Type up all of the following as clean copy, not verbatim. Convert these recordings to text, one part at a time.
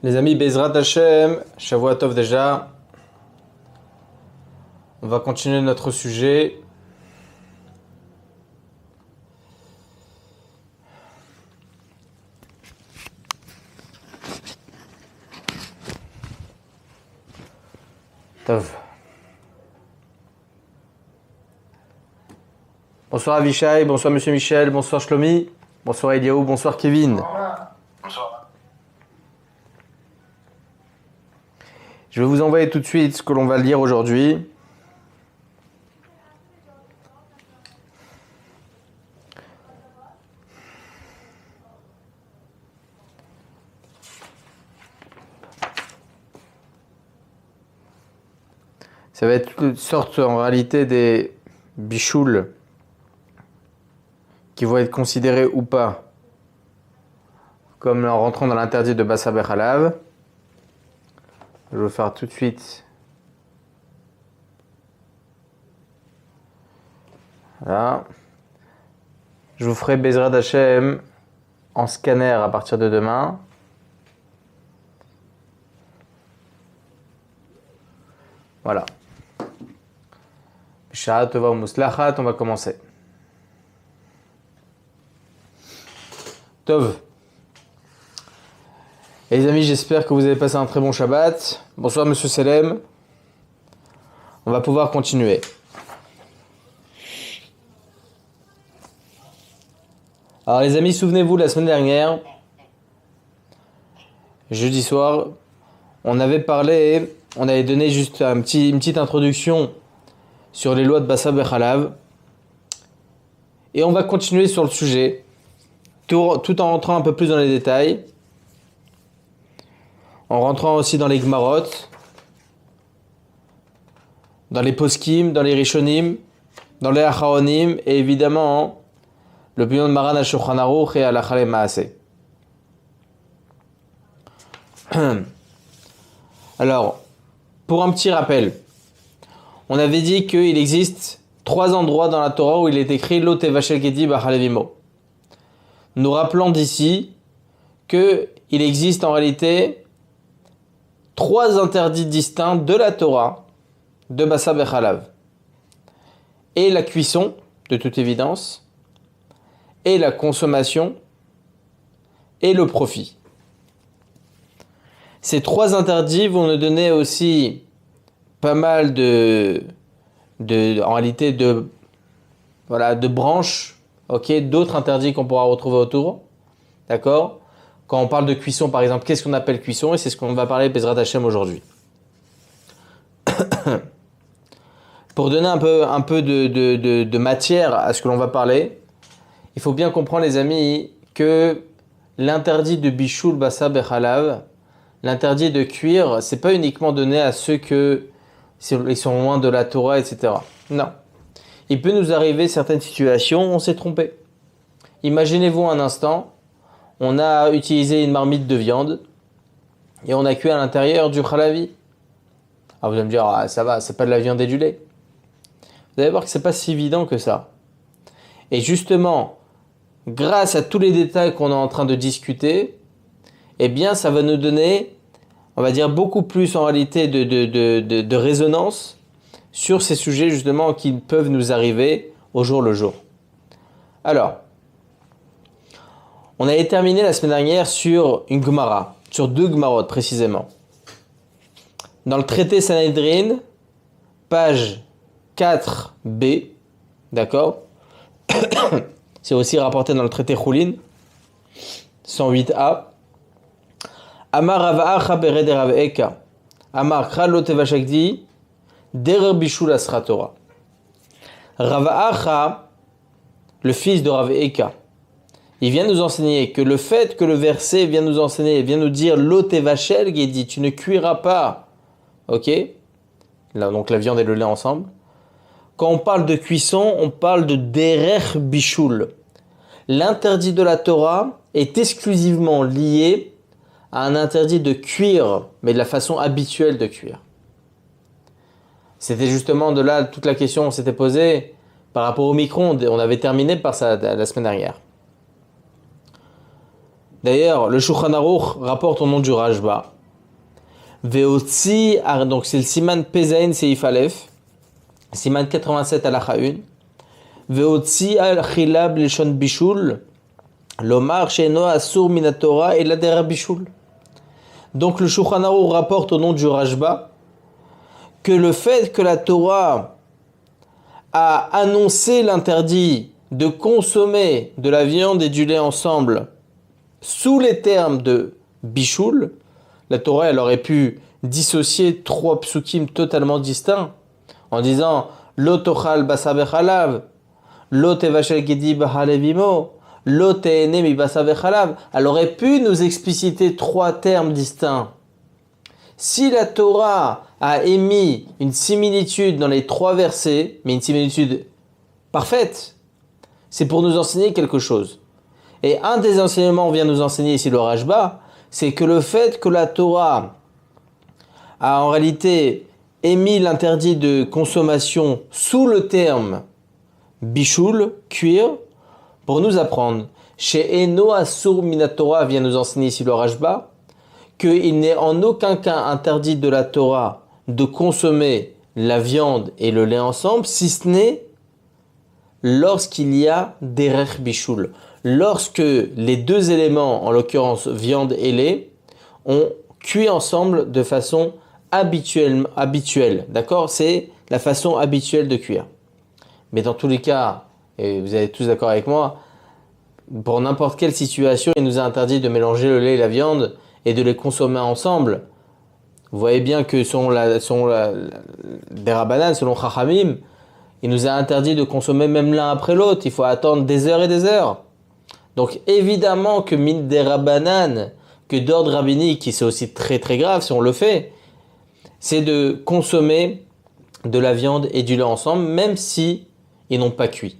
Les amis, Bezrat Hashem, Shavua Tov déjà. On va continuer notre sujet. Tov. Bonsoir Avishai, bonsoir Monsieur Michel, bonsoir Shlomi, bonsoir Eliaou, bonsoir Kevin. Bonsoir. Je vais vous envoyer tout de suite ce que l'on va lire aujourd'hui. Ça va être une sorte en réalité des bichouls qui vont être considérés ou pas comme en rentrant dans l'interdit de Bassa Bechalav. Je vais le faire tout de suite. Voilà. Je vous ferai Bezrat Hashem en scanner à partir de demain. Voilà. Bisharat Tova Muslachat, on va commencer. Tov. Et les amis, j'espère que vous avez passé un très bon Shabbat. Bonsoir Monsieur Selem. On va pouvoir continuer. Alors les amis, souvenez-vous, la semaine dernière, jeudi soir, on avait donné juste une petite introduction sur les lois de Bassa Bechalav. Et on va continuer sur le sujet, tout en rentrant un peu plus dans les détails. En rentrant aussi dans les Gmarot, dans les Poskim, dans les Rishonim, dans les Acharonim, et évidemment, le Pion de Maran à Shulchan Aruch et à la Chalem Maaseh. Alors, pour un petit rappel, on avait dit qu'il existe 3 endroits dans la Torah où il est écrit Lo tevashel gedi b'chalevimo. Nous rappelons d'ici qu'il existe en réalité 3 interdits distincts de la Torah de Bassa Bechalav. Et la cuisson, de toute évidence, et la consommation, et le profit. Ces 3 interdits vont nous donner aussi pas mal de branches, d'autres interdits qu'on pourra retrouver autour. D'accord ? Quand on parle de cuisson, par exemple, qu'est-ce qu'on appelle cuisson? Et c'est ce qu'on va parler Bezrat Hashem aujourd'hui. Pour donner un peu de matière à ce que l'on va parler, il faut bien comprendre, les amis, que l'interdit de Bishul Bassa Bechalav, l'interdit de cuire, c'est pas uniquement donné à ceux ils sont loin de la Torah, etc. Non. Il peut nous arriver certaines situations où on s'est trompé. Imaginez-vous un instant, on a utilisé une marmite de viande et on a cuit à l'intérieur du khalavi. Alors vous allez me dire, ça va, c'est pas de la viande et du lait. Vous allez voir que c'est pas si évident que ça. Et justement, grâce à tous les détails qu'on est en train de discuter, eh bien, ça va nous donner, on va dire, beaucoup plus en réalité de résonance sur ces sujets justement qui peuvent nous arriver au jour le jour. Alors, on avait terminé la semaine dernière sur une Gemara, sur 2 Gemarot précisément. Dans le traité Sanhedrin, page 4b, d'accord? C'est aussi rapporté dans le traité Choulin, 108a. Amar Rav Acha bered Rav Eka. Amar Kral lo tevashakdi derer bishul asra Torah. Rav Acha, le fils de Rav Eka, il vient nous enseigner que le fait que le verset vient nous enseigner, vient nous dire lo tevashel gedi, tu ne cuiras pas, ok? Là, donc la viande et le lait ensemble. Quand on parle de cuisson, on parle de derer bishul. L'interdit de la Torah est exclusivement lié à un interdit de cuire, mais de la façon habituelle de cuire. C'était justement de là toute la question qu'on s'était posée par rapport au micro-ondes. On avait terminé par ça la semaine dernière. D'ailleurs, le Shulchan Aruch rapporte au nom du Rashba. Veotzi, donc c'est le Siman Pezain Seif Aleph, Siman 87 Alacha 1. Veotzi al Chilab Leshon Bishul, Lomar Sheno Asur Minatora et Ladera Bishul. Donc le Shulchan Aruch rapporte au nom du Rashba que le fait que la Torah a annoncé l'interdit de consommer de la viande et du lait ensemble sous les termes de Bishul, la Torah elle aurait pu dissocier trois psukim totalement distincts en disant Lo tochal basar bechalav, Lo tevashel gedi b'halevimo, Lo te'ene mi basar bechalav. Elle aurait pu nous expliciter trois termes distincts. Si la Torah a émis une similitude dans les trois versets, mais une similitude parfaite, c'est pour nous enseigner quelque chose. Et un des enseignements vient nous enseigner ici le Rashba, c'est que le fait que la Torah a en réalité émis l'interdit de consommation sous le terme bishul, cuire, pour nous apprendre. Chez Eno Asur Minatora vient nous enseigner ici le Rashba, qu'il n'est en aucun cas interdit de la Torah de consommer la viande et le lait ensemble, si ce n'est lorsqu'il y a derech bishul. Lorsque les deux éléments, en l'occurrence viande et lait, ont cuit ensemble de façon habituelle. D'accord ? C'est la façon habituelle de cuire. Mais dans tous les cas, et vous êtes tous d'accord avec moi, pour n'importe quelle situation, il nous a interdit de mélanger le lait et la viande et de les consommer ensemble. Vous voyez bien que selon des Rabbanan, selon Chachamim, il nous a interdit de consommer même l'un après l'autre. Il faut attendre des heures et des heures. Donc évidemment que min des Rabbanan, que d'ordre rabbinique, qui c'est aussi très très grave si on le fait, c'est de consommer de la viande et du lait ensemble, même si ils n'ont pas cuit.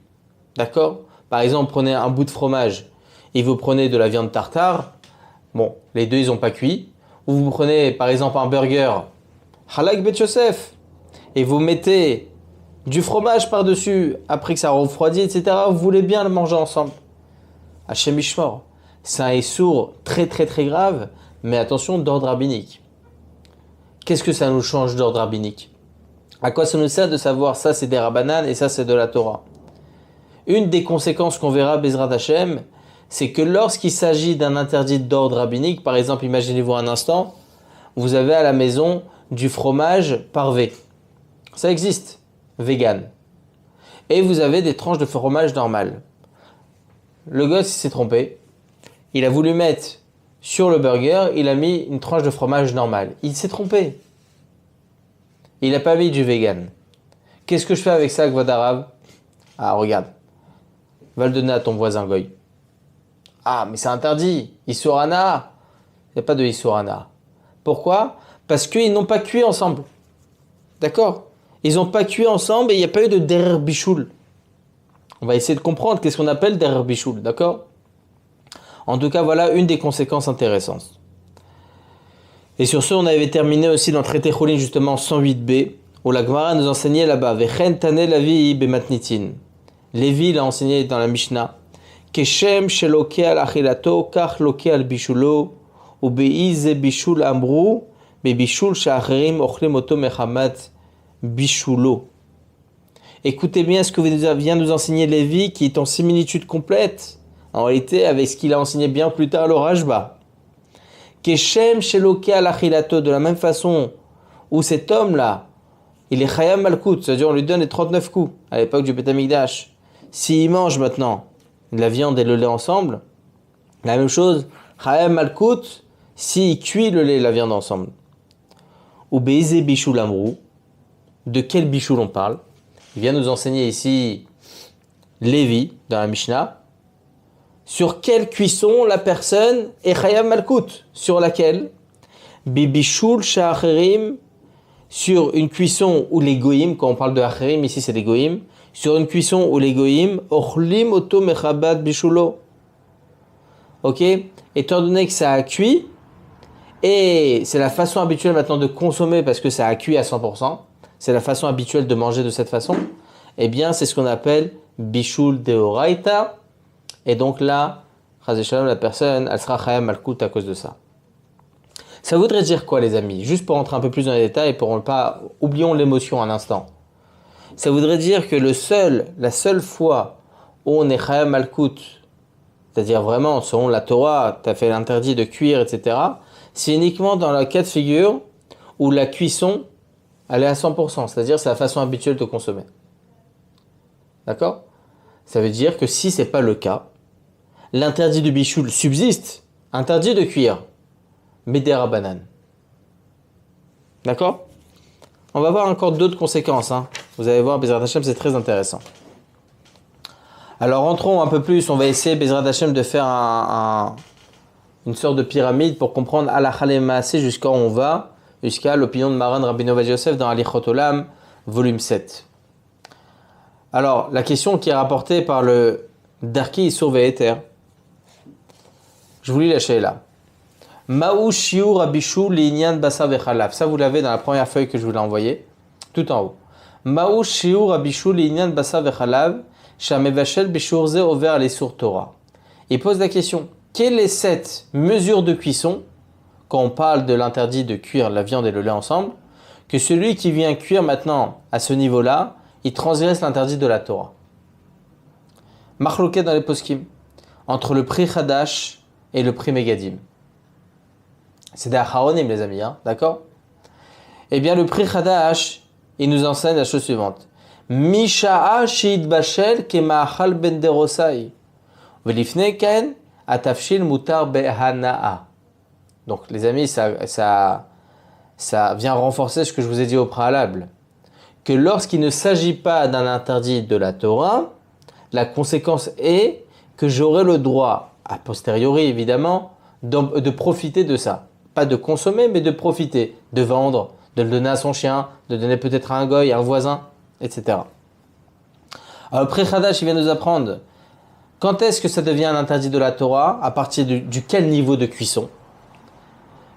D'accord ? Par exemple, prenez un bout de fromage et vous prenez de la viande tartare. Bon, les deux, ils n'ont pas cuit. Ou vous prenez, par exemple, un burger, halak bet Yosef, et vous mettez du fromage par-dessus, après que ça refroidit, etc. Vous voulez bien le manger ensemble. Hachem Ishmor. C'est un issour très, très, très grave, mais attention, d'ordre rabbinique. Qu'est-ce que ça nous change d'ordre rabbinique ? À quoi ça nous sert de savoir ça, c'est des Rabbanan et ça, c'est de la Torah ? Une des conséquences qu'on verra, Bezrat Hashem, c'est que lorsqu'il s'agit d'un interdit d'ordre rabbinique, par exemple, imaginez-vous un instant, vous avez à la maison du fromage parvé. Ça existe, vegan. Et vous avez des tranches de fromage normal. Le gosse il s'est trompé. Il a voulu mettre sur le burger, il a mis une tranche de fromage normal. Il s'est trompé. Il n'a pas mis du vegan. Qu'est-ce que je fais avec ça, Kvod Arav ? Ah, regarde. Va le donner à ton voisin goy. Ah, mais c'est interdit. Issourana. Il n'y a pas de Issourana. Pourquoi ? Parce qu'ils n'ont pas cuit ensemble. D'accord ? Ils n'ont pas cuit ensemble et il n'y a pas eu de derer bishul. On va essayer de comprendre qu'est-ce qu'on appelle derer bishul. D'accord ? En tout cas, voilà une des conséquences intéressantes. Et sur ce, on avait terminé aussi dans le traité Choulin, justement 108b, où la Gemara nous enseignait là-bas Vechen tane lavi bematnitin. Lévi l'a enseigné dans la Mishnah. Keshem sheloke al achilato kach loke al bishulo ubeize bishul amru bebishul she'acherim ochlim oto mechamat bishulo. Écoutez bien ce que vient nous enseigner Lévi, qui est en similitude complète, en réalité, avec ce qu'il a enseigné bien plus tard le Rashba. Keshem sheloke al achilato, de la même façon où cet homme-là, il est chayam malkout, c'est-à-dire on lui donne les 39 coups à l'époque du Beth Amikdash. S'il mange maintenant de la viande et le lait ensemble, la même chose, chayam malkout, s'il cuit le lait et la viande ensemble. Ou beize bishul amrou, de quel bishul on parle ? Il vient nous enseigner ici Lévi dans la Mishnah. Sur quelle cuisson la personne est chayam malkout ? Sur laquelle ? Bibishul sha'acherim, sur une cuisson où les goïm, quand on parle de acherim, ici c'est les goïm, sur une cuisson où les goïm, ochlim oto mechabat bishulo. Ok ? Étant donné que ça a cuit, et c'est la façon habituelle maintenant de consommer parce que ça a cuit à 100%, c'est la façon habituelle de manger de cette façon, eh bien c'est ce qu'on appelle bishul deoraita. Et donc là, Chazé Shalom, la personne, elle sera Chaya Malkout à cause de ça. Ça voudrait dire quoi, les amis? Juste pour rentrer un peu plus dans les détails, pour ne pas... Oublions l'émotion un instant. Ça voudrait dire que la seule fois où on est Chaya Malkout, c'est-à-dire vraiment, selon la Torah, tu as fait l'interdit de cuire, etc., c'est uniquement dans le cas de figure où la cuisson, elle est à 100%, c'est-à-dire c'est la façon habituelle de consommer. D'accord? Ça veut dire que si ce n'est pas le cas, l'interdit de bichoul subsiste, interdit de cuire, mais des rabanan. D'accord? On va voir encore d'autres conséquences. Vous allez voir, Bezrat Hashem, c'est très intéressant. Alors rentrons un peu plus, on va essayer, Bezrat Hashem, de faire une sorte de pyramide pour comprendre Halakha Lemaaseh jusqu'à où on va, jusqu'à l'opinion de Maran Rabbeinu Ovadia Yosef dans Alichot Olam, volume 7. Alors, la question qui est rapportée par le Darki Isur Ve'eter, je vous lis la Sheila. Ma'u shiur abishu li'inyan basar vechalav. Ça, vous l'avez dans la première feuille que je vous l'ai envoyée, tout en haut. Ma'u shiur abishu li'inyan basar vechalav, shamevashel bishur ze over l'Isur Torah. Il pose la question, quelles les 7 mesures de cuisson, quand on parle de l'interdit de cuire la viande et le lait ensemble, que celui qui vient cuire maintenant à ce niveau-là, il transgresse l'interdit de la Torah. Machloket dans les poskim, entre le Pri Chadash et le Pri Megadim. C'est des acharonim, les amis, d'accord? Eh bien, le Pri Chadash, il nous enseigne la chose suivante. Misha'a she'it bashel kema'achal ben derosai. Velifne ken atafshil mutar behana'a. Donc, les amis, ça vient renforcer ce que je vous ai dit au préalable. Que lorsqu'il ne s'agit pas d'un interdit de la Torah, la conséquence est que j'aurai le droit, a posteriori évidemment, de profiter de ça. Pas de consommer, mais de profiter, de vendre, de le donner à son chien, de donner peut-être à un goy, à un voisin, etc. Alors, le Pri Chadash, il vient nous apprendre quand est-ce que ça devient un interdit de la Torah, à partir du quel niveau de cuisson.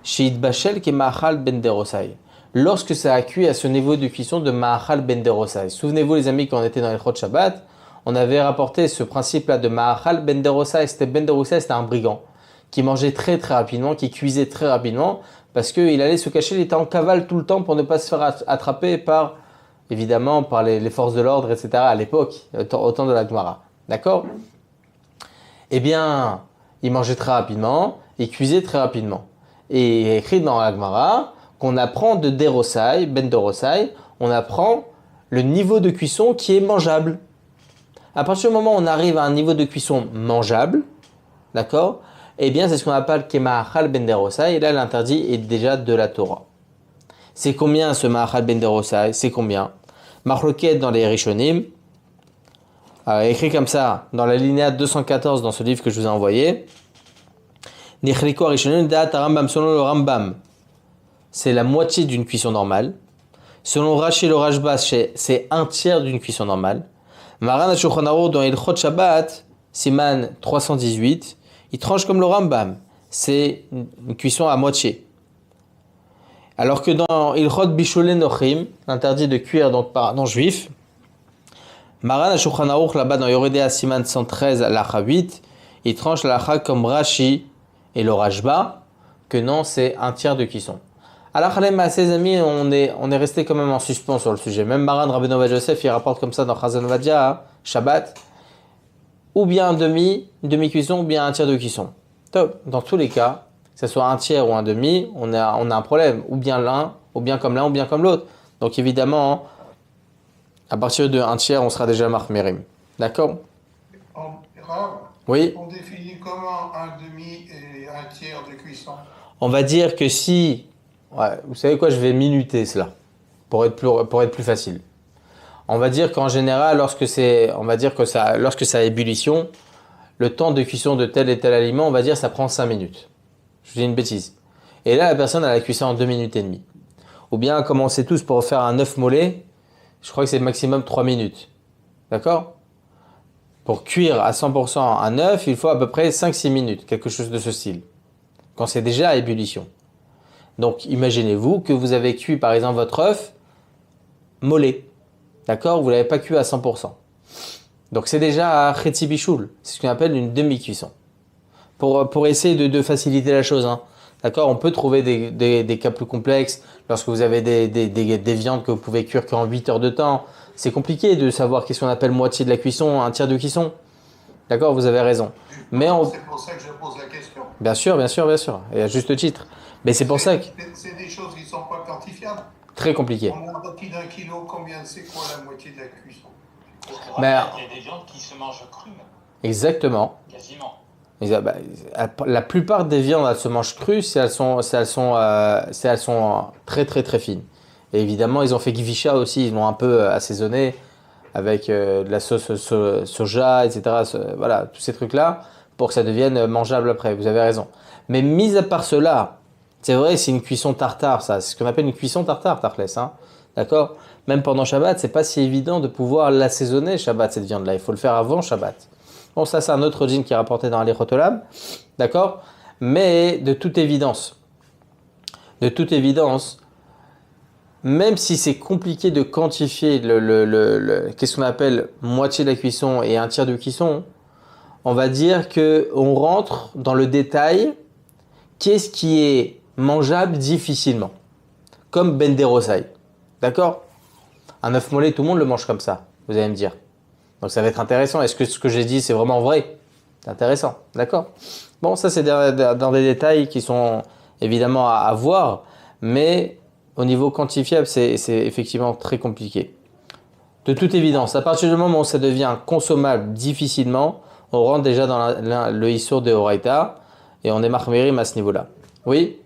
She'it bashel ke ma'achal ben derosai. Lorsque ça a cuit à ce niveau de cuisson de ma'achal ben derosai. Souvenez-vous les amis, quand on était dans les Chot Shabbat, on avait rapporté ce principe-là de ma'achal ben derosai. Ben derosai, c'était un brigand qui mangeait très très rapidement, qui cuisait très rapidement, parce qu'il allait se cacher, il était en cavale tout le temps pour ne pas se faire attraper par, évidemment, par les forces de l'ordre, etc. à l'époque, au temps de la Gemara. D'accord? Eh bien, il mangeait très rapidement, il cuisait très rapidement. Et il est écrit dans la Gemara qu'on apprend de derosai, ben derosai, on apprend le niveau de cuisson qui est mangeable. À partir du moment où on arrive à un niveau de cuisson mangeable, d'accord, eh bien c'est ce qu'on appelle kema'achal ben derosai, et là l'interdit est déjà de la Torah. C'est combien ce ma'achal ben derosai? C'est combien? Machloket dans les Rishonim, écrit comme ça dans la linéa 214 dans ce livre que je vous ai envoyé. Nichliko Rishonim da'at Rambam, selon le Rambam, c'est la moitié d'une cuisson normale. Selon Rashi le Rashba, c'est un tiers d'une cuisson normale. Maran HaShulchan Aruch dans Ilchot Shabbat, Siman 318, il tranche comme le Rambam. C'est une cuisson à moitié. Alors que dans Ilchot Bishulei Nochim, l'interdit de cuire donc par non-juif, Maran HaShulchan Aruch là-bas dans Yoredea Siman 113 l'Acha 8, il tranche l'Acha comme Rashi et le Rashba, que non, c'est un tiers de cuisson. Alors, ses amis, on est resté quand même en suspens sur le sujet. Même Maran Rabbeinu Ovadia Yosef, il rapporte comme ça dans Chazon Ovadia, Shabbat, ou bien une demi-cuisson, ou bien un tiers de cuisson. Top. Dans tous les cas, que ce soit un tiers ou un demi, on a un problème. Ou bien l'un, ou bien comme l'autre. Donc évidemment, à partir d'un tiers, on sera déjà marmerim. D'accord? Oui. On définit comment un demi et un tiers de cuisson? On va dire que si... Ouais, vous savez quoi, je vais minuter cela, pour être plus facile. On va dire qu'en général, lorsque ça a ébullition, le temps de cuisson de tel et tel aliment, on va dire ça prend 5 minutes. Je dis une bêtise. Et là, la personne, elle a cuit ça en 2 minutes et demie. Ou bien, comme on sait tous, pour faire un œuf mollet, je crois que c'est maximum 3 minutes. D'accord? Pour cuire à 100% un œuf, il faut à peu près 5-6 minutes, quelque chose de ce style. Quand c'est déjà à ébullition. Donc, imaginez-vous que vous avez cuit, par exemple, votre œuf mollet. D'accord? Vous ne l'avez pas cuit à 100%. Donc, c'est déjà à chetzi bichoul. C'est ce qu'on appelle une demi-cuisson. pour essayer de faciliter la chose. Hein. D'accord? On peut trouver des cas plus complexes lorsque vous avez des viandes que vous pouvez cuire qu'en 8 heures de temps. C'est compliqué de savoir qu'est-ce qu'on appelle moitié de la cuisson, un tiers de cuisson. D'accord? Vous avez raison. Mais c'est pour ça que je pose la question. Bien sûr, bien sûr, bien sûr. Et à juste titre. Mais c'est pour ça que C'est des choses qui ne sont pas quantifiables. très compliqué. On a un rôti d'1 kilo, c'est quoi la moitié de la cuisson? Mais, il y a des viandes qui se mangent crues, même. Exactement. Quasiment. La plupart des viandes, elles se mangent crues si elles sont très très très fines. Et évidemment, ils ont fait gvisha aussi, ils l'ont un peu assaisonné avec de la sauce soja, etc. Voilà, tous ces trucs-là, pour que ça devienne mangeable après, vous avez raison. Mais mis à part cela, c'est vrai, c'est une cuisson tartare, ça. C'est ce qu'on appelle une cuisson tartare, tartless, hein. D'accord? Même pendant Shabbat, c'est pas si évident de pouvoir l'assaisonner Shabbat, cette viande-là. Il faut le faire avant Shabbat. Bon, ça, c'est un autre djinn qui est rapporté dans les Olam, d'accord? Mais de toute évidence, même si c'est compliqué de quantifier qu'est-ce qu'on appelle moitié de la cuisson et un tiers de cuisson, on va dire qu'on rentre dans le détail, qu'est-ce qui est mangeable difficilement, comme ben derosai, d'accord? Un œuf mollet, tout le monde le mange comme ça, vous allez me dire. Donc ça va être intéressant. Est-ce que ce que j'ai dit, c'est vraiment vrai? C'est intéressant, d'accord? Bon, ça c'est dans des détails qui sont évidemment à voir, mais au niveau quantifiable, c'est effectivement très compliqué. De toute évidence, à partir du moment où ça devient consommable difficilement, on rentre déjà dans le Issour de Horaïta et on est marmérim à ce niveau-là. Oui?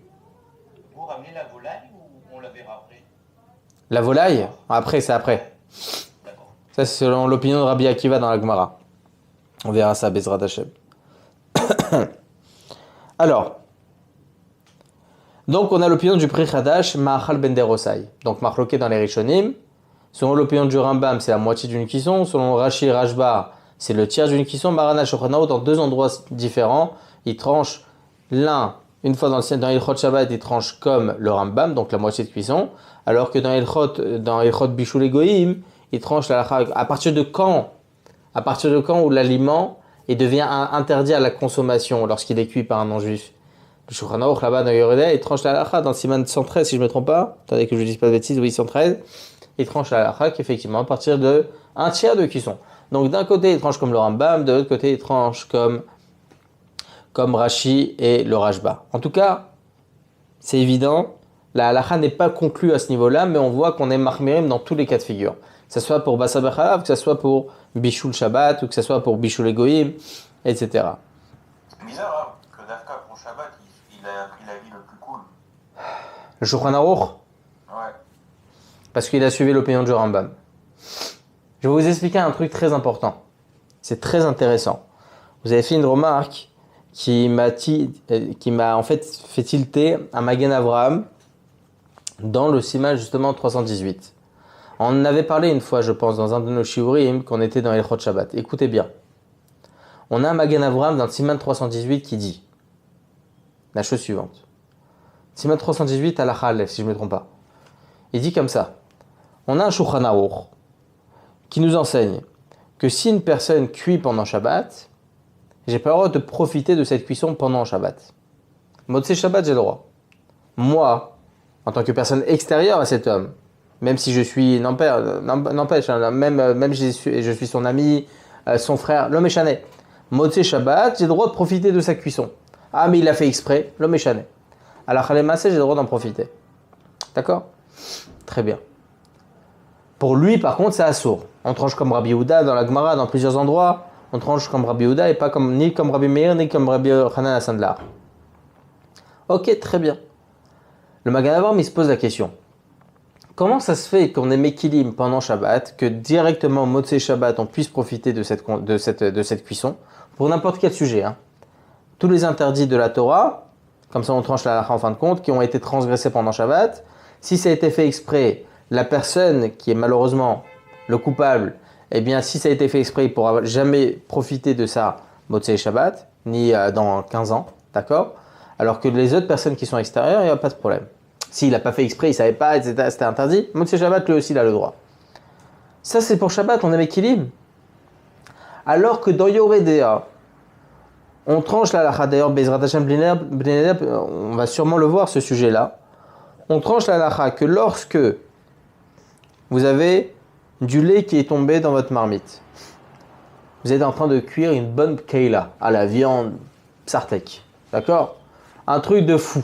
Vous ramenez la volaille ou on la verra après? La volaille? Après, c'est après. D'accord. Ça, c'est selon l'opinion de Rabbi Akiva dans la Gemara. On verra ça, Bezrat Hashem. Alors, donc on a l'opinion du Pri Chadash, Ma'achal ben derosai. Donc marloqué dans les Rishonim. Selon l'opinion du Rambam, c'est la moitié d'une cuisson. Selon Rashi et Rashba, c'est le tiers d'une cuisson. Marana Shulchan Aruch, dans deux endroits différents, il tranche l'un, une fois dans Ilchot Shabbat, il tranche comme le Rambam, donc la moitié de cuisson. Alors que dans Ilchot Bishul Egoïm, il tranche la halakha. À partir de quand où l'aliment devient interdit à la consommation lorsqu'il est cuit par un non-juif? Le Shulchan Aruch là-bas dans Yoredeh, il tranche la halakha dans Siman 113 si je ne me trompe pas. Attendez que je ne dise pas de bêtises, oui 113. Il tranche la halakha effectivement à partir de un tiers de cuisson. Donc d'un côté il tranche comme le Rambam, de l'autre côté il tranche comme Rashi et le Rashba. En tout cas, c'est évident, la halakha n'est pas conclue à ce niveau-là, mais on voit qu'on est marmirim dans tous les cas de figure. Que ce soit pour Bassa Bechalav, que ce soit pour Bishul Shabbat, ou que ce soit pour Bishul Egoïm, etc. C'est bizarre, hein, que Dafka pour Shabbat, il a pris la vie le plus cool. Le Shulchan Aruch, Ouais. parce qu'il a suivi l'opinion du Rambam. Je vais vous expliquer un truc très important. C'est très intéressant. Vous avez fait une remarque qui m'a en fait fait tilter un Magen Avraham dans le Siman justement 318. On en avait parlé une fois, je pense, dans un de nos shiurim, qu'on était dans Ilchot Shabbat. Écoutez bien. On a un Magen Avraham dans le Siman 318 qui dit la chose suivante. Siman 318 à la Khalef, si je ne me trompe pas. Il dit comme ça. On a un Shulchan Aruch qui nous enseigne que si une personne cuit pendant Shabbat, j'ai pas le droit de profiter de cette cuisson pendant Shabbat. Motzei Shabbat, j'ai le droit. Moi, en tant que personne extérieure à cet homme, même si je suis, n'empêche, hein, même je suis son ami, son frère, l'homme échané. Motzei Shabbat, j'ai le droit de profiter de sa cuisson. Ah, mais il a fait exprès, l'homme échané. Alors, Khalemassé, j'ai le droit d'en profiter. D'accord? Très bien. Pour lui, par contre, c'est assourd. On tranche comme Rabbi Yehuda dans la Gemara, dans plusieurs endroits. On tranche comme Rabbi Yehuda et pas ni comme Rabbi Meir, ni comme Rabbi Hanan Asandlar. Ok, très bien. Le Magen Avraham, il se pose la question. Comment ça se fait qu'on ait Mekilim pendant Shabbat, que directement Motzei Shabbat, on puisse profiter de cette cuisson, pour n'importe quel sujet, hein. Tous les interdits de la Torah, comme ça on tranche la halakha en fin de compte, qui ont été transgressés pendant Shabbat, si ça a été fait exprès, la personne qui est malheureusement le coupable, eh bien si ça a été fait exprès, il ne pourra jamais profiter de ça Motzei Shabbat, ni dans 15 ans, d'accord? Alors que les autres personnes qui sont extérieures, il n'y a pas de problème. S'il n'a pas fait exprès, il ne savait pas, etc., c'était interdit, Motzei Shabbat, lui aussi, il a le droit. Ça, c'est pour Shabbat, on est Mekilim. Alors que dans Yoredea, On tranche la halakha. D'ailleurs, Bezrat Hashem Bnei Neder, on va sûrement le voir ce sujet-là. On tranche la halakha que lorsque vous avez du lait qui est tombé dans votre marmite, vous êtes en train de cuire une bonne keila à la viande psartek. D'accord? Un truc de fou.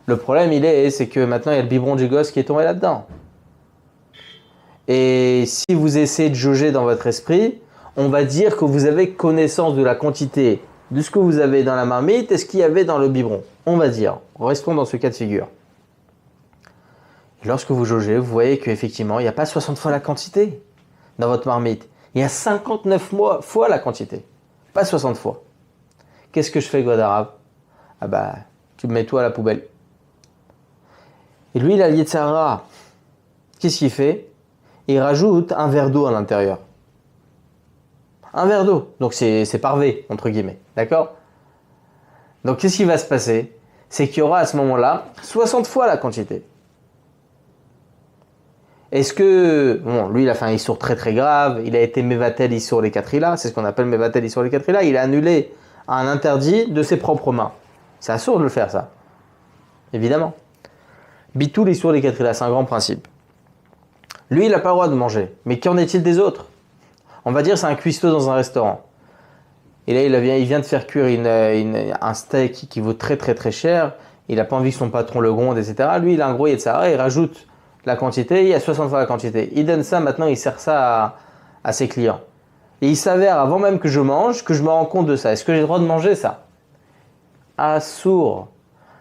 Le problème, c'est que maintenant, il y a le biberon du gosse qui est tombé là-dedans. Et si vous essayez de jauger dans votre esprit, on va dire que vous avez connaissance de la quantité de ce que vous avez dans la marmite et ce qu'il y avait dans le biberon. On va dire. Restons dans ce cas de figure. Et lorsque vous jaugez, vous voyez qu'effectivement, il n'y a pas 60 fois la quantité dans votre marmite. Il y a 59 fois la quantité. Pas 60 fois. Qu'est-ce que je fais, Godarav? Ah bah, tu me mets tout à la poubelle. Et lui, il a Yetzara. Qu'est-ce qu'il fait? Il rajoute un verre d'eau à l'intérieur. Un verre d'eau. Donc c'est parvé, entre guillemets. D'accord? Donc qu'est-ce qui va se passer? C'est qu'il y aura à ce moment-là 60 fois la quantité. Est-ce que... Bon, lui, il a fait un issour très très grave. Il a été Mevatel Issour les Katrila. C'est ce qu'on appelle Mevatel Issour les Katrila. Il a annulé un interdit de ses propres mains. C'est assourd de le faire, ça. Évidemment. Bitou l'Issour les Katrila, c'est un grand principe. Lui, il n'a pas le droit de manger. Mais qu'en est-il des autres? On va dire c'est un cuistot dans un restaurant. Et là, il vient de faire cuire un steak qui vaut très très très cher. Il n'a pas envie que son patron le gronde, etc. Lui, il a un gros Yetzara, il rajoute la quantité, il y a 60 fois la quantité. Il donne ça, maintenant il sert ça à ses clients. Et il s'avère, avant même que je mange, que je me rends compte de ça. Est-ce que j'ai le droit de manger ça? Assourd.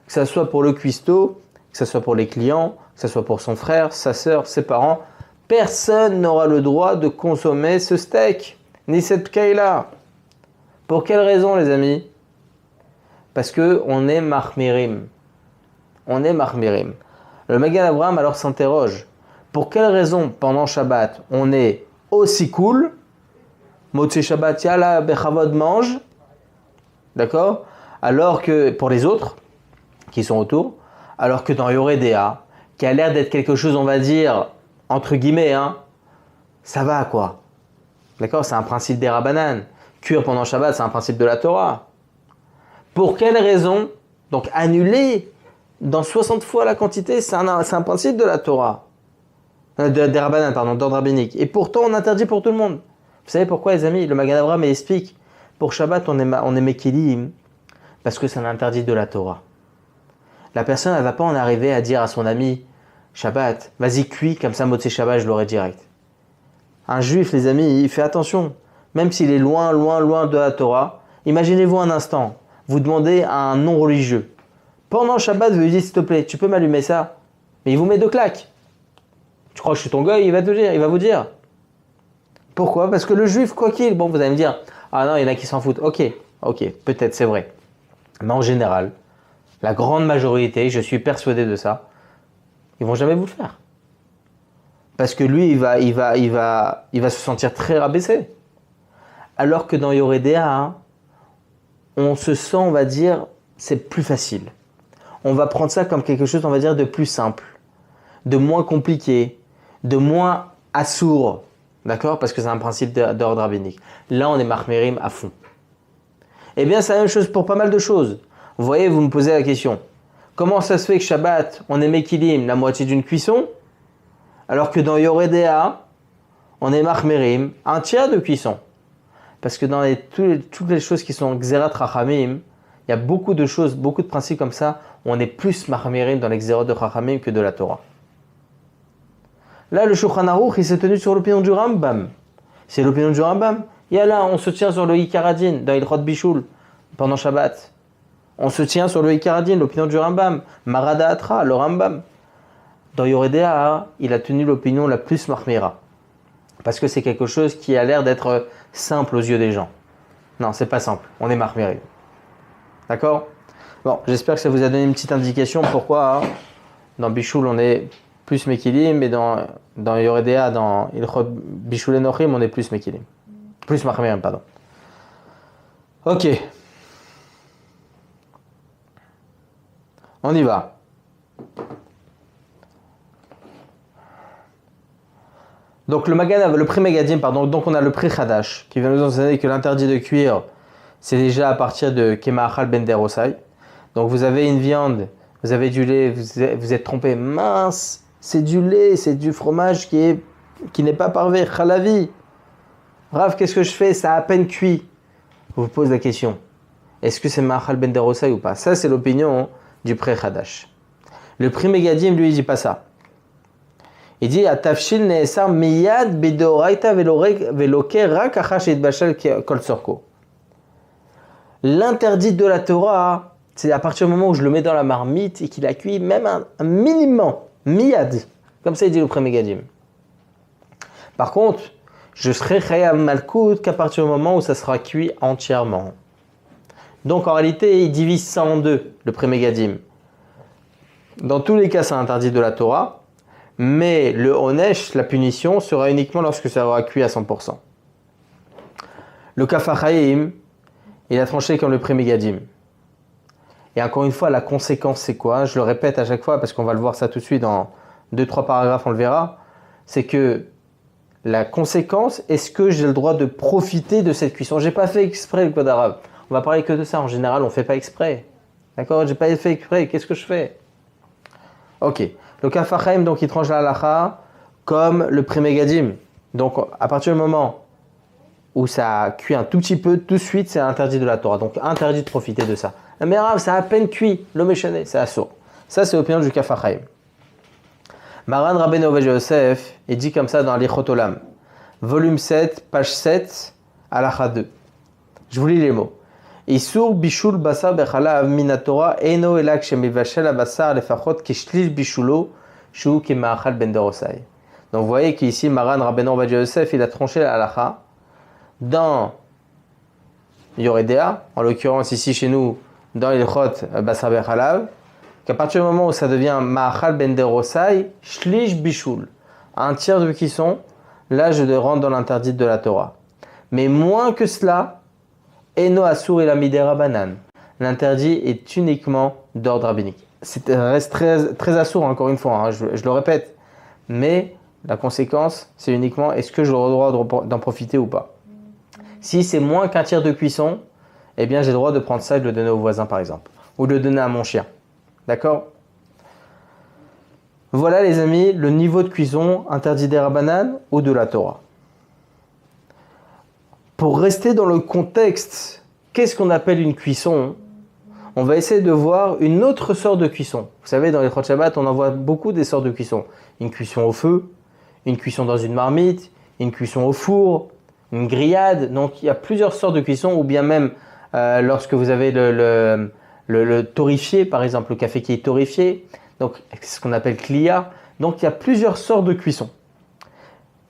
Que ce soit pour le cuistot, que ce soit pour les clients, que ce soit pour son frère, sa sœur, ses parents, personne n'aura le droit de consommer ce steak, ni cette keila. Pour quelle raison, les amis? Parce qu'on est mahmirim. On est mahmirim. Le Magen Avraham alors s'interroge. Pour quelle raison, pendant Shabbat, on est aussi cool? Motzei Shabbat, yalla, bechavod, mange. D'accord? Alors que, pour les autres, qui sont autour, alors que dans Yoredea, qui a l'air d'être quelque chose, on va dire, entre guillemets, hein, ça va quoi. D'accord? C'est un principe des Rabbanan. Cuire pendant Shabbat, c'est un principe de la Torah. Pour quelle raison? Donc annuler dans 60 fois la quantité, c'est un principe de la Torah. Des Rabbanan, pardon, d'ordre rabbinique. Et pourtant, on interdit pour tout le monde. Vous savez pourquoi, les amis? Le Magen Avraham explique. Pour Shabbat, on est Mekilim parce que c'est un interdit de la Torah. La personne, elle ne va pas en arriver à dire à son ami Shabbat, vas-y cuis, comme ça, Motzei Shabbat, je l'aurai direct. Un juif, les amis, il fait attention. Même s'il est loin, loin, loin de la Torah, imaginez-vous un instant, vous demandez à un non-religieux, pendant Shabbat, vous lui dites, s'il te plaît, tu peux m'allumer ça? Mais il vous met 2 claques. Tu crois que je suis ton gars, il va vous dire. Pourquoi? Parce que le juif, quoi qu'il, bon, vous allez me dire, ah non, il y en a qui s'en foutent. Ok, peut-être, c'est vrai. Mais en général, la grande majorité, je suis persuadé de ça, ils vont jamais vous le faire. Parce que lui, il va se sentir très rabaissé. Alors que dans Yoredea, hein, on se sent, on va dire, c'est plus facile. On va prendre ça comme quelque chose, on va dire, de plus simple, de moins compliqué, de moins assourd. D'accord? Parce que c'est un principe d'ordre rabbinique. Là, on est mahmirim à fond. Eh bien, c'est la même chose pour pas mal de choses. Vous voyez, vous me posez la question. Comment ça se fait que Shabbat, on est mekilim, la moitié d'une cuisson, alors que dans Yoredea, on est mahmirim, un tiers de cuisson? Parce que dans toutes les choses qui sont Xerat Rachamim, il y a beaucoup de choses, beaucoup de principes comme ça, où on est plus mahmirim dans les Xerot de Rachamim que de la Torah. Là, le Shulchan Aruch, il s'est tenu sur l'opinion du Rambam. C'est l'opinion du Rambam. Et là, on se tient sur le Ikaradin, dans Hilchot Bishul, pendant Shabbat. On se tient sur le Ikaradin, l'opinion du Rambam. Marada Atra, le Rambam. Dans Yoredea, il a tenu l'opinion la plus mahmira. Parce que c'est quelque chose qui a l'air d'être simple aux yeux des gens. Non, c'est pas simple. On est mahmirim. D'accord? Bon, j'espère que ça vous a donné une petite indication pourquoi dans Bishul on est plus Mekilim, mais dans Yoredea, dans Ilchot Bishul Enochim, on est plus Mekilim. Plus mahmirim, pardon. Ok. On y va. Donc le prix Megadim, pardon, donc on a le prix Hadash qui vient nous enseigner que l'interdit de cuire c'est déjà à partir de Kema'achal ben derosai. Donc vous avez une viande, vous avez du lait, vous êtes trompé, mince, c'est du lait, c'est du fromage qui n'est pas parvé, chalavi. Rav, qu'est-ce que je fais? Ça a à peine cuit. Vous pose la question, est-ce que c'est Ma'achal ben derosai ou pas? Ça, c'est l'opinion du pré-Hadash. Le Pri Megadim, lui, il dit pas ça. Il dit Atafshil ne'esar miyad bedoraita veloke rak achash et bashal kol sorko. L'interdit de la Torah, c'est à partir du moment où je le mets dans la marmite et qu'il a cuit même un minimum, miyad. Comme ça, il dit le Pri Megadim. Par contre, je serai chayav malkout qu'à partir du moment où ça sera cuit entièrement. Donc en réalité, il divise ça en deux, le Pri Megadim. Dans tous les cas, c'est interdit de la Torah. Mais le onesh, la punition, sera uniquement lorsque ça aura cuit à 100%. Le Kaf HaChaim, il a tranché comme le Pri Megadim. Et encore une fois, la conséquence, c'est quoi? Je le répète à chaque fois parce qu'on va le voir ça tout de suite dans 2-3 paragraphes, on le verra. C'est que la conséquence, est-ce que j'ai le droit de profiter de cette cuisson? J'ai pas fait exprès le code arabe. On va parler que de ça. En général, on fait pas exprès. D'accord? J'ai pas fait exprès. Qu'est-ce que je fais? Ok. Le Kaf HaChaim, donc, il tranche la halakha comme le Pri Megadim. Donc, à partir du moment où ça a cuit un tout petit peu, tout de suite, c'est interdit de la Torah. Donc, interdit de profiter de ça. Mais Rav, ça a à peine cuit. L'eau méchanée, c'est assourd. Ça, c'est l'opinion du Kaf HaChaim. Maran Rabbeinu Ovadia Yosef, il dit comme ça dans l'Ichot Olam. Volume 7, page 7, halakha 2. Je vous lis les mots. Isur bishul basar bechalav minatora eno elak shemivashel abasar lefachot kishlish bishulo shu kema'achal ben derosai. Donc vous voyez qu'ici Maran Rabbeinu Ovadia Yosef, il a tranché la halakha dans Yoredea, en l'occurrence ici chez nous dans l'Ilchot basar bechalav, qu'à partir du moment où ça devient ma'achal ben derosai, shlish bishul, un tiers de cuisson, là je rentre dans l'interdit de la Torah. Mais moins que cela, Eno Asur et la Midera Banan. L'interdit est uniquement d'ordre rabbinique. C'est reste très assourd, encore une fois, hein, je le répète. Mais la conséquence, c'est uniquement est-ce que j'aurai le droit d'en profiter ou pas. Si c'est moins qu'un tiers de cuisson, eh bien j'ai le droit de prendre ça et de le donner au voisin, par exemple. Ou de le donner à mon chien. D'accord? Voilà, les amis, le niveau de cuisson interdit des Rabbanan ou de la Torah. Pour rester dans le contexte, qu'est-ce qu'on appelle une cuisson? On va essayer de voir une autre sorte de cuisson. Vous savez, dans les Chot Shabbat, on en voit beaucoup des sortes de cuisson. Une cuisson au feu, une cuisson dans une marmite, une cuisson au four, une grillade. Donc, il y a plusieurs sortes de cuisson, ou bien même lorsque vous avez le torréfié, par exemple, le café qui est torréfié. Donc, c'est ce qu'on appelle kliya. Donc, il y a plusieurs sortes de cuisson.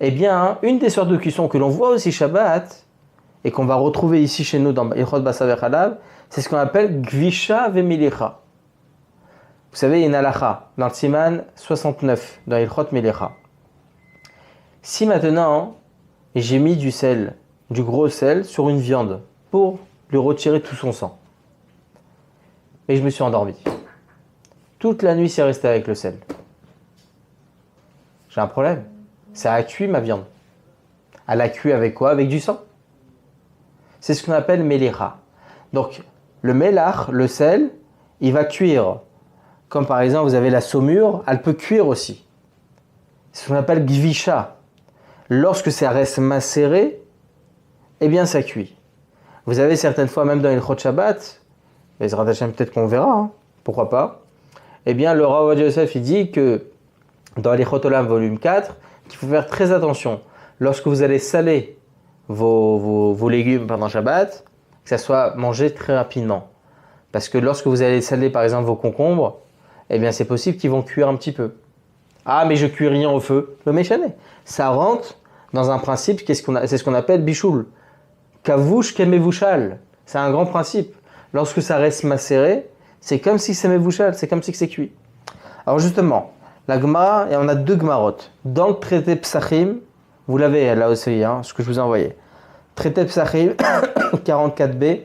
Eh bien, une des sortes de cuisson que l'on voit aussi Shabbat, et qu'on va retrouver ici chez nous dans Ilchot Basar Vechalav, c'est ce qu'on appelle Gvisha Vemilicha. Vous savez, il y a une halakha dans le Siman 69, dans Ilchot Milicha. Si maintenant, j'ai mis du sel, du gros sel, sur une viande, pour lui retirer tout son sang, et je me suis endormi. Toute la nuit, c'est resté avec le sel. J'ai un problème. Ça a cuit ma viande. Elle a cuit avec quoi? Avec du sang. C'est ce qu'on appelle melicha. Donc, le melach, le sel, il va cuire. Comme par exemple, vous avez la saumure, elle peut cuire aussi. C'est ce qu'on appelle gvisha. Lorsque ça reste macéré, eh bien ça cuit. Vous avez certaines fois, même dans les Chot Shabbat, les Radhachem peut-être qu'on verra, hein, pourquoi pas, eh bien le Rav Ovadia Yosef, il dit que dans les Chot Olam volume 4, qu'il faut faire très attention. Lorsque vous allez saler vos légumes pendant Shabbat, que ça soit mangé très rapidement. Parce que lorsque vous allez saler par exemple vos concombres, eh bien c'est possible qu'ils vont cuire un petit peu. Ah, mais je cuis rien au feu. Le méchané. Ça rentre dans un principe, c'est ce qu'on appelle bichoul. Kavouch kemevushal. C'est un grand principe. Lorsque ça reste macéré, c'est comme si c'est mevushal, c'est comme si c'est cuit. Alors justement, la Gemara, et on a deux Gemarot. Dans le traité Psachim, vous l'avez là aussi, hein, ce que je vous ai envoyé. Traité Psachim 44b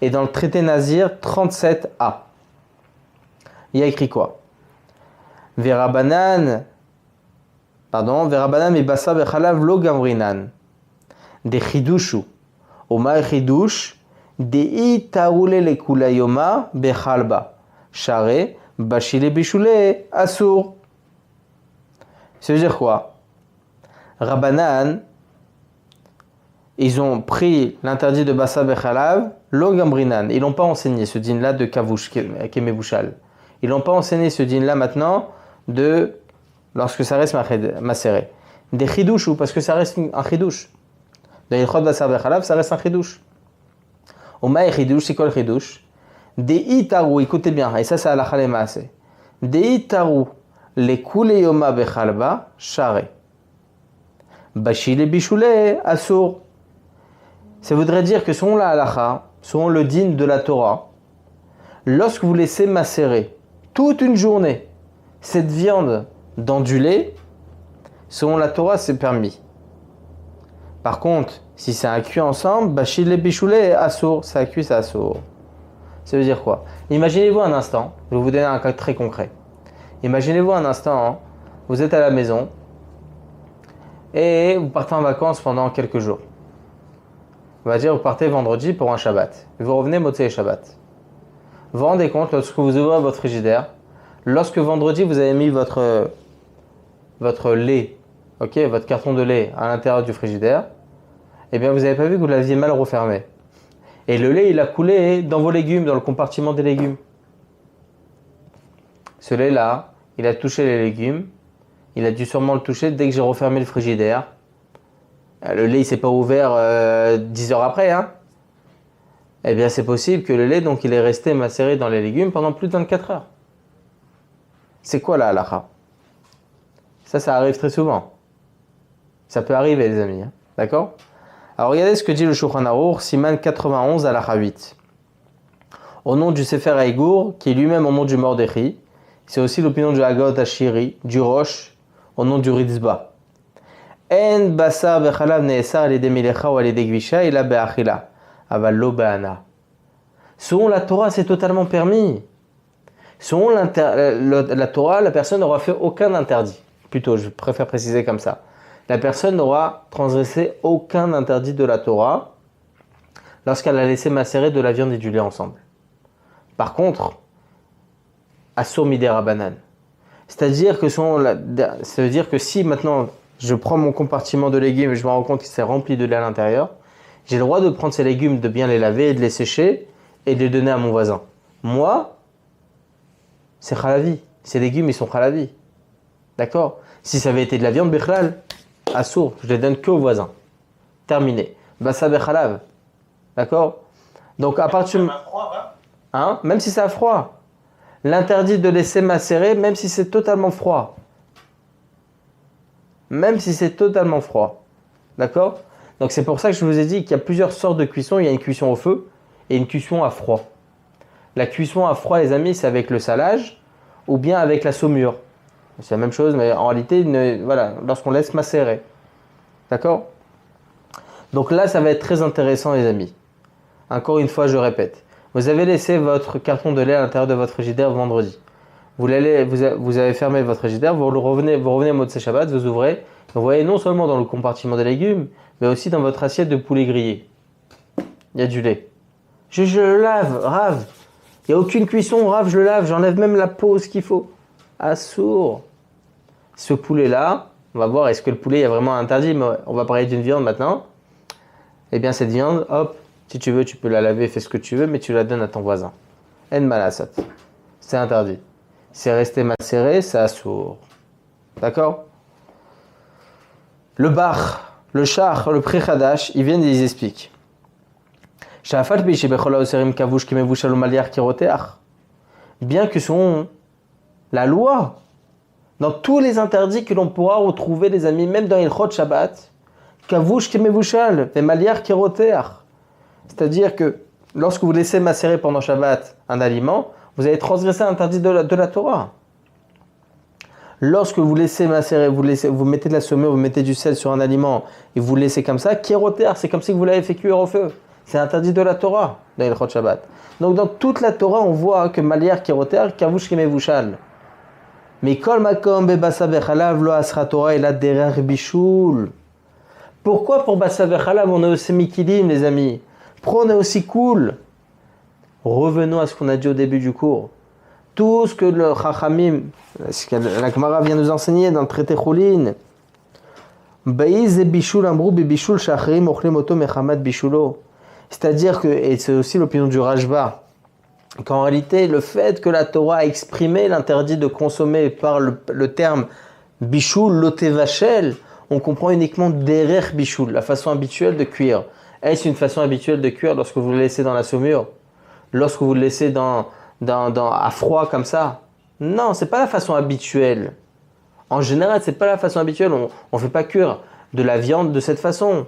et dans le traité Nazir 37a. Il y a écrit quoi? Verabanan et basa bechalav lo gamrinan. De chidushu. Oma chidush Dei taoule le kulayoma bechalba. Share, bashile bishule, asur. Ça veut dire quoi? Rabbanan, ils ont pris l'interdit de Bassa Bechalav, Logambrinan. Ils n'ont pas enseigné ce din-là de Kavush, Kemebouchal. Ils n'ont pas enseigné ce din-là maintenant de lorsque ça reste macéré. Des chidouches ou parce que ça reste un chidouche. Dans l'ilchot Bassa Bechalav, ça reste un chidouche. Oma et chidouche, c'est quoi le chidouche? Des itaru, écoutez bien, et ça c'est halakha le maaseh. Des itaru, les kuleyoma bechalba, share. Bashile bishule, asur. Ça voudrait dire que selon la halakha, selon le din de la Torah, lorsque vous laissez macérer toute une journée cette viande dans du lait, selon la Torah, c'est permis. Par contre, si c'est un cuit ensemble, bashile bishule, asur, ça cuit, ça asur. Ça veut dire quoi? Imaginez-vous un instant, je vais vous donner un cas très concret. Imaginez-vous un instant, vous êtes à la maison et vous partez en vacances pendant quelques jours. On va dire vous partez vendredi pour un Shabbat. Vous revenez Motzei Shabbat. Vous vous rendez compte lorsque vous ouvrez votre frigidaire, lorsque vendredi vous avez mis votre lait, votre carton de lait à l'intérieur du frigidaire, eh bien vous n'avez pas vu que vous l'aviez mal refermé. Et le lait il a coulé dans vos légumes, dans le compartiment des légumes. Ce lait-là, il a touché les légumes. Il a dû sûrement le toucher dès que j'ai refermé le frigidaire. Le lait, il ne s'est pas ouvert 10 heures après. Hein. Eh bien, c'est possible que le lait, donc, il est resté macéré dans les légumes pendant plus de 24 heures. C'est quoi la halakha? Ça arrive très souvent. Ça peut arriver, les amis. Hein. D'accord? Alors, regardez ce que dit le Shulchan Aruch, Siman 91, halakha 8. Au nom du Sefer Haïgour, qui est lui-même au nom du Mordechai, c'est aussi l'opinion du Hagot Ashiri, du Rosh, au nom du Ritzba. En basar bechalav neesar alidei milecha ou alidei gvisha ila be'achila, aval lo be'ana. Selon la Torah, c'est totalement permis. Selon la Torah, la personne n'aura fait aucun interdit. Plutôt, je préfère préciser comme ça. La personne n'aura transgressé aucun interdit de la Torah lorsqu'elle a laissé macérer de la viande et du lait ensemble. Par contre, Asur midei Rabbanan. C'est-à-dire que ça veut dire que si maintenant je prends mon compartiment de légumes et je me rends compte qu'il s'est rempli de lait à l'intérieur, j'ai le droit de prendre ces légumes, de bien les laver et de les sécher et de les donner à mon voisin. Moi, c'est chalavi. Ces légumes, ils sont chalavi. D'accord? Si ça avait été de la viande bechlal, Asur, je les donne que au voisin. Terminé. Bassa bechalav. D'accord? Donc à partir de... Hein? Même si ça a froid. L'interdit de laisser macérer, même si c'est totalement froid. Même si c'est totalement froid. D'accord? Donc c'est pour ça que je vous ai dit qu'il y a plusieurs sortes de cuisson. Il y a une cuisson au feu et une cuisson à froid. La cuisson à froid, les amis, c'est avec le salage ou bien avec la saumure. C'est la même chose, mais en réalité, voilà, lorsqu'on laisse macérer. D'accord? Donc là, ça va être très intéressant, les amis. Encore une fois, je répète. Vous avez laissé votre carton de lait à l'intérieur de votre frigidaire vendredi. Vous avez fermé votre frigidaire, vous revenez au Motzei Shabbat, vous ouvrez. Vous voyez non seulement dans le compartiment des légumes, mais aussi dans votre assiette de poulet grillé. Il y a du lait. Je le lave, Rav. Il n'y a aucune cuisson, Rav, je le lave. J'enlève même la peau, ce qu'il faut. Assour. Ce poulet-là, on va voir, est-ce que le poulet est vraiment interdit, mais on va parler d'une viande maintenant. Eh bien, cette viande, hop, si tu veux, tu peux la laver, fais ce que tu veux, mais tu la donnes à ton voisin. En malasat. C'est interdit. C'est resté macéré, c'est assour. D'accord? Le bar, le char, le pré-khadash, ils viennent et ils expliquent. Bien que selon la loi, dans tous les interdits que l'on pourra retrouver, les amis, même dans Ilchot Shabbat, kavush kemevushal, vemaliar keroteach. C'est-à-dire que lorsque vous laissez macérer pendant Shabbat un aliment, vous avez transgressé l'interdit de la Torah. Lorsque vous laissez macérer, vous mettez de la saumure, vous mettez du sel sur un aliment et vous laissez comme ça, keroteach, c'est comme si vous l'avez fait cuire au feu. C'est interdit de la Torah dans Ilchot Shabbat. Donc dans toute la Torah, on voit que maliar keroteach, kavush kemevushal. Mais kol makom bebasa bechalav lo asra Torah et la derer bishul. Pourquoi pour basa bechalav on est au semikilim, les amis? Pourquoi on est aussi cool? Revenons à ce qu'on a dit au début du cours. Tout ce que le Chachamim, ce que la Gemara vient nous enseigner dans le traité Choulin, c'est-à-dire que, et c'est aussi l'opinion du Rashba, qu'en réalité, le fait que la Torah a exprimé l'interdit de consommer par le terme bichoul, lotevachel, on comprend uniquement derer bichoul, la façon habituelle de cuire. Est-ce une façon habituelle de cuire lorsque vous le laissez dans la saumure? Lorsque vous le laissez à froid comme ça? Non, c'est pas la façon habituelle. En général, c'est pas la façon habituelle. On fait pas cuire de la viande de cette façon.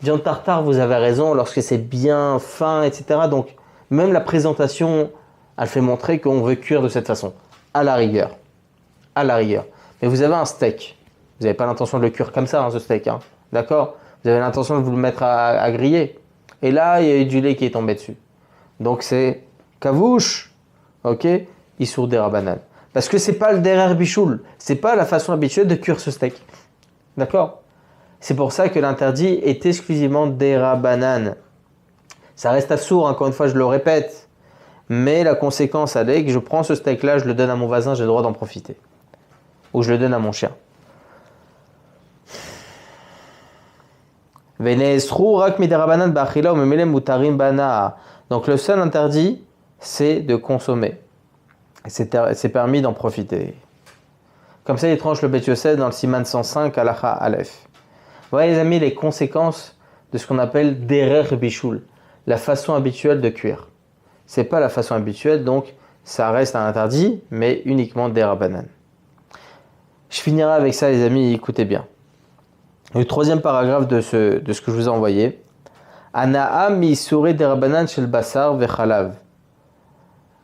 Viande tartare, vous avez raison, lorsque c'est bien fin, etc. Donc, même la présentation, elle fait montrer qu'on veut cuire de cette façon. À la rigueur. À la rigueur. Mais vous avez un steak. Vous n'avez pas l'intention de le cuire comme ça, hein, ce steak. Hein. D'accord? Vous avez l'intention de vous le mettre à griller. Et là, il y a eu du lait qui est tombé dessus. Donc, c'est kavouche. Ok? Issour derabanan. Parce que c'est pas le derer bichoul. C'est pas la façon habituelle de cuire ce steak. D'accord? C'est pour ça que l'interdit est exclusivement derabanan. Ça reste assourd, encore une fois, je le répète. Mais la conséquence, elle est que je prends ce steak-là, je le donne à mon voisin, j'ai le droit d'en profiter. Ou je le donne à mon chien. Donc le seul interdit, c'est de consommer. C'est permis d'en profiter. Comme ça, il tranche le Bet Yosef dans le Siman 105 Halacha Aleph. Vous voyez les amis, les conséquences de ce qu'on appelle derer bichoul, la façon habituelle de cuire. C'est pas la façon habituelle, donc ça reste un interdit, mais uniquement derabanan. Je finirai avec ça les amis, écoutez bien. Le troisième paragraphe de ce que je vous ai envoyé. Ana'a mi-issuré derabanan shel basar vechalav.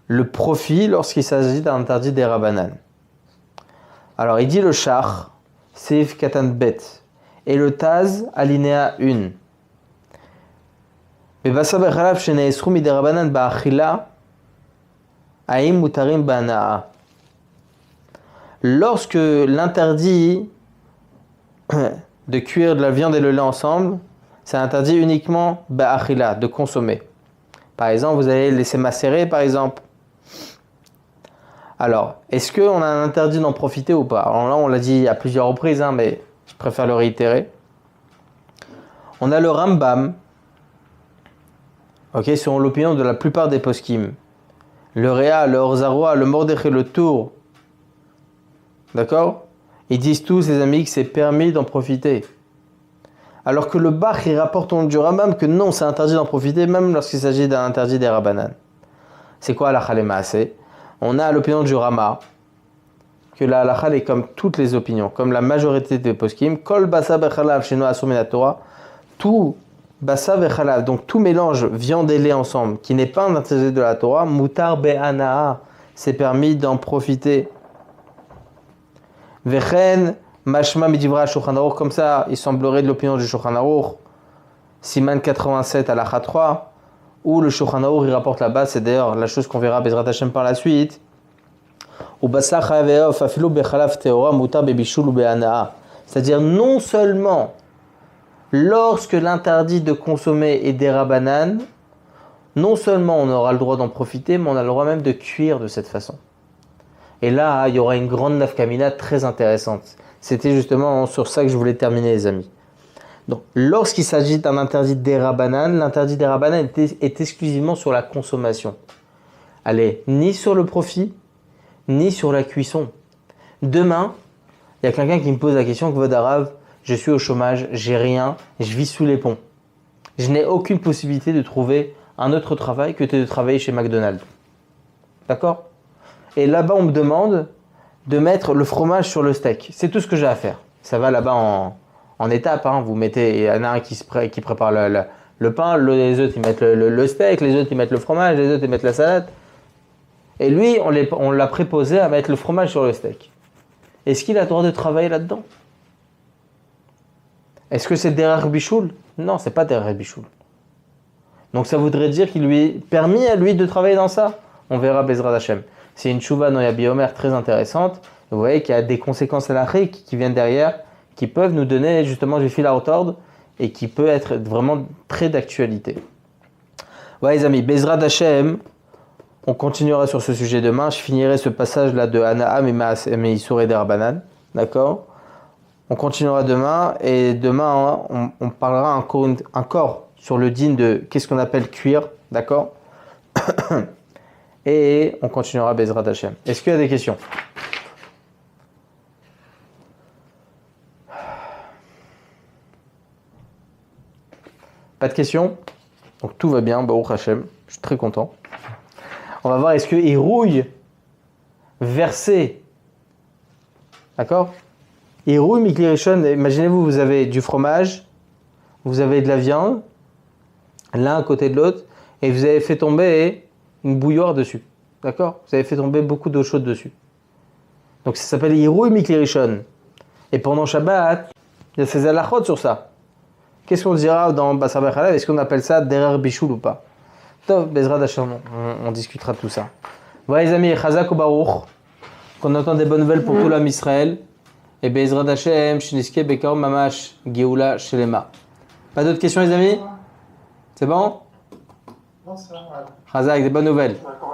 Le profit lorsqu'il s'agit d'un interdit derabanan. Alors il dit le char, seif katan bet, et le taz, alinéa 1. Bebasar vechalav sheneesru mi derabanan ba'achila, aim mutarim ba'ana'a. Lorsque l'interdit de cuire de la viande et le lait ensemble, c'est interdit uniquement ba'achila, de consommer. Par exemple, vous allez laisser macérer, par exemple. Alors, est-ce qu'on a un interdit d'en profiter ou pas? Alors là, on l'a dit à plusieurs reprises, hein, mais je préfère le réitérer. On a le Rambam, ok, selon l'opinion de la plupart des poskim. Le Réa, le Orzaroa, le Mordechai, le Tour. D'accord? Ils disent tous, les amis, que c'est permis d'en profiter. Alors que le Bach, il rapporte au nom du Rambam que non, c'est interdit d'en profiter, même lorsqu'il s'agit d'un interdit des Rabbanan. C'est quoi la Khalema? On a l'opinion du Rama, que la halakha est comme toutes les opinions, comme la majorité des poskim, kol basa bechalav sheno asur min Torah, tout basa bechalav, donc tout mélange viande et lait ensemble, qui n'est pas un interdit de la Torah, mutar be'anaa, c'est permis d'en profiter. Vechen mashma midivra Shulchan Aruch, comme ça, il semblerait de l'opinion du Shulchan Aruch, Siman 87 halakha 3, où le Shulchan Aruch il rapporte là-bas, c'est d'ailleurs la chose qu'on verra Bezrat Hashem par la suite. C'est-à-dire non seulement lorsque l'interdit de consommer est derabanan, non seulement on aura le droit d'en profiter, mais on a le droit même de cuire de cette façon. Et là, il y aura une grande nafkamina très intéressante. C'était justement sur ça que je voulais terminer les amis. Donc, lorsqu'il s'agit d'un interdit derabanan, l'interdit derabanan est exclusivement sur la consommation. Elle est ni sur le profit, ni sur la cuisson. Demain, il y a quelqu'un qui me pose la question, Kvod Arav, je suis au chômage, j'ai rien, je vis sous les ponts. Je n'ai aucune possibilité de trouver un autre travail que de travailler chez McDonald's. D'accord? Et là-bas, on me demande de mettre le fromage sur le steak. C'est tout ce que j'ai à faire. Ça va là-bas en étapes, hein. Vous mettez, il y en a un qui prépare le pain, les autres ils mettent le steak, les autres ils mettent le fromage, les autres ils mettent la salade. Et lui, on l'a préposé à mettre le fromage sur le steak. Est-ce qu'il a le droit de travailler là-dedans? Est-ce que c'est derer bichoul? Non, c'est pas derer bichoul. Donc ça voudrait dire qu'il lui est permis à lui de travailler dans ça. On verra Bezrat Hashem. C'est une chouva Noya Biomer très intéressante. Vous voyez qu'il y a des conséquences halakhiques qui viennent derrière, qui peuvent nous donner justement du fil à retordre et qui peut être vraiment très d'actualité. Ouais les amis, Bezrat Hashem, on continuera sur ce sujet demain. Je finirai ce passage là de Anaam et Issouré d'Arbanan. D'accord? On continuera demain et demain on parlera encore sur le din de qu'est-ce qu'on appelle cuire. D'accord? Et on continuera Bezrat Hashem. Est-ce qu'il y a des questions? Pas de questions? Donc tout va bien, Baruch Hashem. Je suis très content. On va voir est-ce que Irouille versé. D'accord? Irouille Mikli Rishon, imaginez-vous, vous avez du fromage, vous avez de la viande, l'un à côté de l'autre, et vous avez fait tomber une bouilloire dessus. D'accord? Vous avez fait tomber beaucoup d'eau chaude dessus. Donc ça s'appelle Irouille Mikli Rishon. Et pendant Shabbat, il y a ces halachot sur ça. Qu'est-ce qu'on dira dans Bassar Bechalav? Est-ce qu'on appelle ça Derer Bichoul ou pas? Tov, Bezrat Hashem, on discutera de tout ça. Voilà les amis, Chazak ou Baruch, qu'on entend des bonnes nouvelles pour tout l'âme Israël. Et Bezrat Hashem, Shiniske Bekarom Mamash, Geoula Shelema. Pas d'autres questions les amis? C'est bon? Non, ça va. Chazak, des bonnes nouvelles. D'accord.